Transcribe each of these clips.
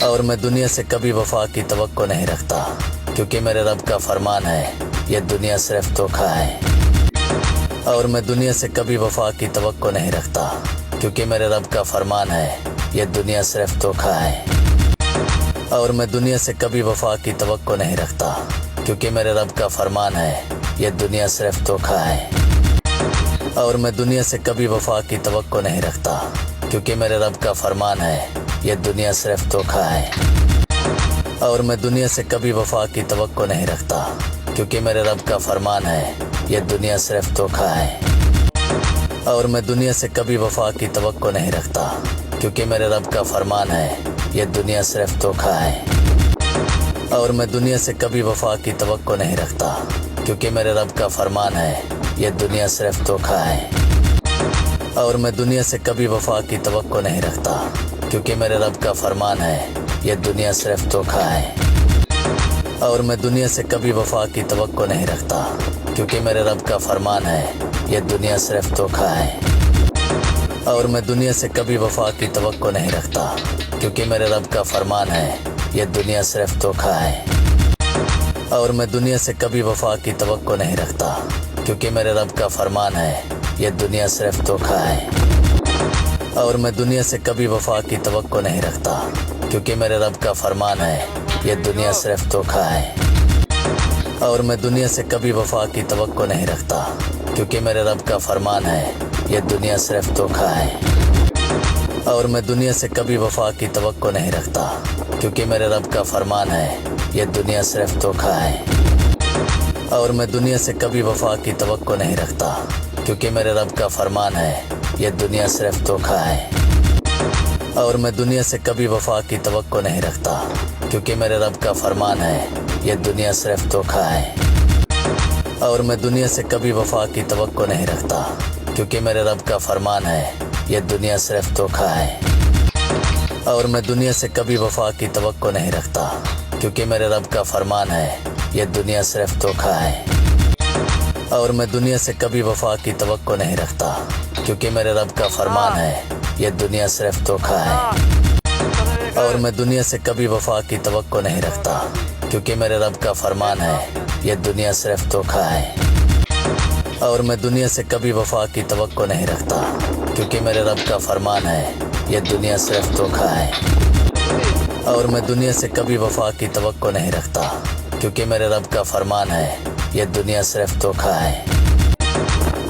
और मैं दुनिया से कभी वफा की तवक्को नहीं रखता, क्योंकि मेरे रब का फरमान है ये दुनिया सिर्फ धोखा है। और मैं दुनिया से कभी वफा की तवक्को नहीं रखता, क्योंकि मेरे रब का फरमान है ये दुनिया सिर्फ धोखा है। और मैं दुनिया से कभी वफा की तवक्को नहीं रखता, क्योंकि मेरे रब का फरमान है ये दुनिया सिर्फ धोखा है। और मैं दुनिया से कभी वफा की तवक्को नहीं रखता, क्योंकि मेरे रब का फरमान है ये दुनिया सिर्फ धोखा है। और मैं दुनिया से कभी वफा की तवक्को नहीं रखता, क्योंकि मेरे रब का फरमान है ये दुनिया सिर्फ धोखा है। और मैं दुनिया से कभी वफा की तवक्को नहीं रखता, क्योंकि मेरे रब का फरमान है ये दुनिया सिर्फ धोखा है। और मैं दुनिया से कभी वफा की तवक्को नहीं रखता, क्योंकि मेरे रब का फरमान है ये दुनिया सिर्फ धोखा है। और मैं दुनिया से कभी वफा की तवक्को नहीं रखता, क्योंकि मेरे रब का फरमान है ये दुनिया सिर्फ धोखा है। और मैं दुनिया से कभी वफा की तवक्को नहीं रखता, क्योंकि मेरे रब का फरमान है ये दुनिया सिर्फ धोखा है। और मैं दुनिया से कभी वफा की तवक्को नहीं रखता, क्योंकि मेरे रब का फरमान है ये दुनिया सिर्फ धोखा है। और मैं दुनिया से कभी वफा की तवक्को नहीं रखता, क्योंकि मेरे रब का फरमान है ये दुनिया सिर्फ धोखा है। और मैं दुनिया से कभी वफा की तवक्को नहीं रखता, क्योंकि मेरे रब का फरमान है ये दुनिया सिर्फ धोखा है। और मैं दुनिया से कभी वफा की तवक्को नहीं रखता, क्योंकि मेरे रब का फरमान है ये दुनिया सिर्फ धोखा है। और मैं दुनिया से कभी वफा की तवक्को नहीं रखता, क्योंकि मेरे रब का फरमान है ये दुनिया सिर्फ धोखा है। और मैं दुनिया से कभी वफा की तवक्को नहीं रखता, क्योंकि मेरे रब का फरमान है ये दुनिया सिर्फ धोखा है। और मैं दुनिया से कभी वफा की तवक्को नहीं रखता, क्योंकि मेरे रब का फरमान है ये दुनिया सिर्फ धोखा है। और मैं दुनिया से कभी वफा की तवक्को नहीं रखता, क्योंकि मेरे रब का फरमान है ये दुनिया सिर्फ धोखा है। और मैं दुनिया से कभी वफा की तवक्को नहीं रखता, क्योंकि मेरे रब का फरमान है ये दुनिया सिर्फ धोखा है। और मैं दुनिया से कभी वफा की तवक्को नहीं रखता, क्योंकि मेरे रब का फरमान है ये दुनिया सिर्फ धोखा है। और मैं दुनिया से कभी वफा की तवक्को नहीं रखता, क्योंकि मेरे रब का फरमान है ये दुनिया सिर्फ धोखा है। और मैं दुनिया से कभी वफा की तवक्को नहीं रखता, क्योंकि मेरे रब का फरमान है ये दुनिया सिर्फ धोखा है। और मैं दुनिया से कभी वफा की तवक्को नहीं रखता, क्योंकि मेरे रब का फरमान है ये दुनिया सिर्फ धोखा है।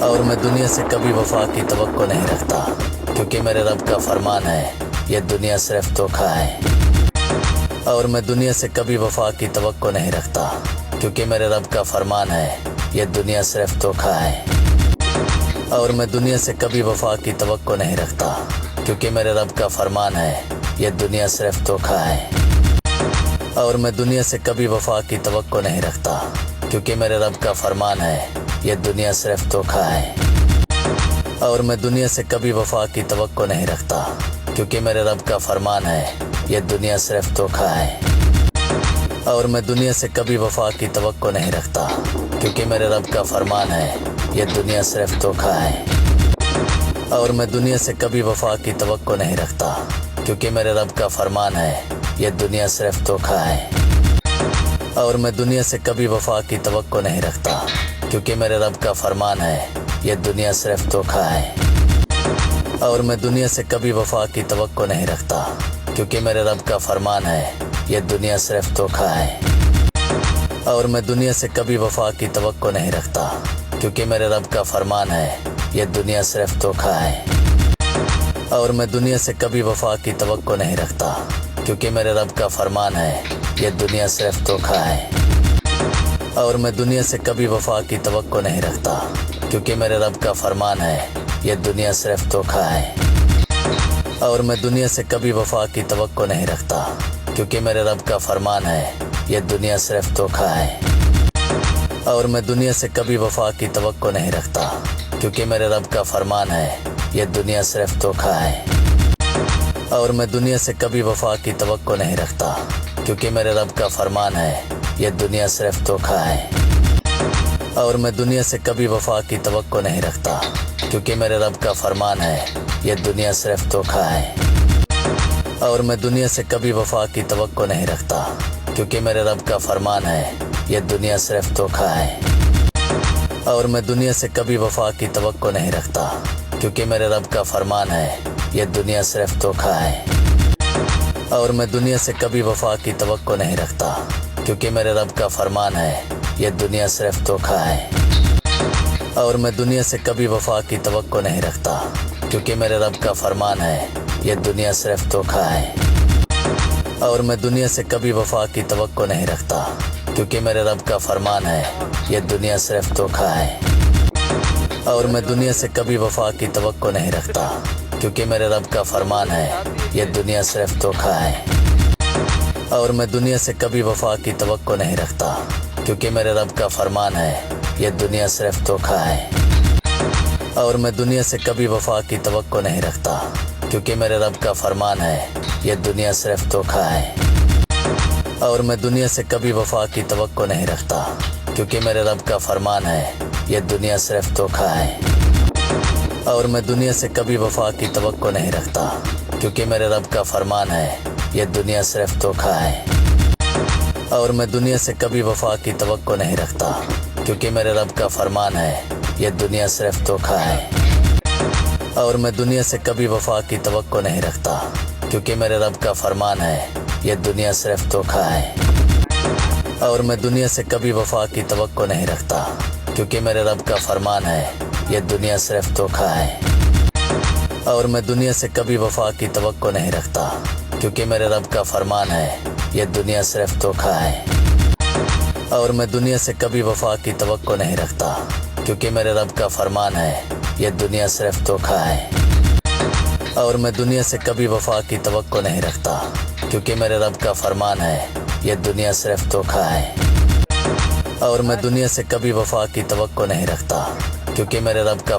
और मैं दुनिया से कभी वफा की तवक्को नहीं रखता, क्योंकि मेरे रब का फरमान है ये दुनिया सिर्फ धोखा है। और मैं दुनिया से कभी वफा की तवक्को नहीं रखता, क्योंकि मेरे रब का फरमान है ये दुनिया सिर्फ धोखा है। और मैं दुनिया से कभी वफा की तवक्को नहीं रखता, क्योंकि मेरे रब का फरमान है ये दुनिया सिर्फ धोखा है। और मैं दुनिया से कभी वफा की तवक्को नहीं रखता, क्योंकि मेरे रब का फरमान है ये दुनिया सिर्फ धोखा है। और मैं दुनिया से कभी वफा की तवक्को नहीं रखता, क्योंकि मेरे रब का फरमान है ये दुनिया सिर्फ धोखा है। और मैं दुनिया से कभी वफा की तवक्को नहीं रखता, क्योंकि मेरे रब का फरमान है ये दुनिया सिर्फ धोखा है। और मैं दुनिया से कभी वफा की तवक्को नहीं रखता, क्योंकि मेरे रब का फरमान है ये दुनिया सिर्फ धोखा है। और मैं दुनिया से कभी वफा की तवक्को नहीं रखता, क्योंकि मेरे रब का फरमान है ये दुनिया सिर्फ धोखा है। और मैं दुनिया से कभी वफा की तवक्को नहीं रखता, क्योंकि मेरे रब का फरमान है ये दुनिया सिर्फ धोखा है। और मैं दुनिया से कभी वफा की तवक्को नहीं रखता, क्योंकि मेरे रब का फरमान है ये दुनिया सिर्फ धोखा है। और मैं दुनिया से कभी वफा की तवक्को नहीं रखता, क्योंकि मेरे रब का फरमान है ये दुनिया सिर्फ धोखा है। और मैं दुनिया से कभी वफा की तवक्को नहीं रखता, क्योंकि मेरे रब का फरमान है ये दुनिया सिर्फ धोखा है। और मैं दुनिया से कभी वफा की तवक्को नहीं रखता, क्योंकि मेरे रब का फरमान है ये दुनिया सिर्फ धोखा है। और मैं दुनिया से कभी वफा की तवक्को नहीं रखता, क्योंकि मेरे रब का फरमान है ये दुनिया सिर्फ धोखा है। और मैं दुनिया से कभी वफा की तवक्को नहीं रखता, क्योंकि मेरे रब का फरमान है ये दुनिया सिर्फ धोखा है। और मैं दुनिया से कभी वफा की तवक्को नहीं रखता, क्योंकि मेरे रब का फरमान है ये दुनिया सिर्फ धोखा है। और मैं दुनिया से कभी वफा की तवक्को नहीं रखता, क्योंकि मेरे रब का फरमान है ये दुनिया सिर्फ धोखा है। और मैं दुनिया से कभी वफा की तवक्को नहीं रखता, क्योंकि मेरे रब का फरमान है ये दुनिया सिर्फ धोखा है। और मैं दुनिया से कभी वफा की तवक्को नहीं रखता, क्योंकि मेरे रब का फरमान है ये दुनिया सिर्फ धोखा है। और मैं दुनिया से कभी वफा की तवक्को नहीं रखता, क्योंकि मेरे रब का फरमान है ये दुनिया सिर्फ धोखा है। और मैं दुनिया से कभी वफा की तवक्को नहीं रखता, क्योंकि मेरे रब का फरमान है ये दुनिया सिर्फ धोखा है। और मैं दुनिया से कभी वफा की तवक्को नहीं रखता, क्योंकि मेरे रब का फरमान है ये दुनिया सिर्फ धोखा है। और मैं दुनिया से कभी वफा की तवक्को नहीं रखता, क्योंकि मेरे रब का फरमान है ये दुनिया सिर्फ धोखा है। और मैं दुनिया से कभी वफा की तवक्को नहीं रखता, क्योंकि मेरे रब का फरमान है ये दुनिया सिर्फ धोखा है। और मैं दुनिया से कभी वफा की तवक्को नहीं रखता, क्योंकि मेरे रब का फरमान है ये दुनिया सिर्फ धोखा है। और मैं दुनिया से कभी वफा की तवक्को नहीं रखता, क्योंकि मेरे रब का फरमान है ये दुनिया सिर्फ धोखा है। और मैं दुनिया से कभी वफा की तवक्को नहीं रखता, क्योंकि मेरे रब का फरमान है ये दुनिया सिर्फ धोखा है। और मैं दुनिया से कभी वफा की तवक्को नहीं रखता, क्योंकि मेरे रब का फरमान है ये दुनिया सिर्फ धोखा है। और मैं दुनिया से कभी वफा की तवक्को नहीं रखता, क्योंकि मेरे रब का फरमान है ये दुनिया सिर्फ धोखा है। और मैं दुनिया से कभी वफा की तवक्को नहीं रखता, क्योंकि मेरे रब का फरमान है ये दुनिया सिर्फ धोखा है। और मैं दुनिया से कभी वफा की तवक्को नहीं रखता, क्योंकि मेरे रब का फरमान है ये दुनिया सिर्फ धोखा है। और मैं दुनिया से कभी वफा की तवक्को नहीं रखता, क्योंकि मेरे रब का फरमान है ये दुनिया सिर्फ धोखा है। और मैं दुनिया से कभी वफा की तवक्को नहीं रखता, क्योंकि मेरे रब का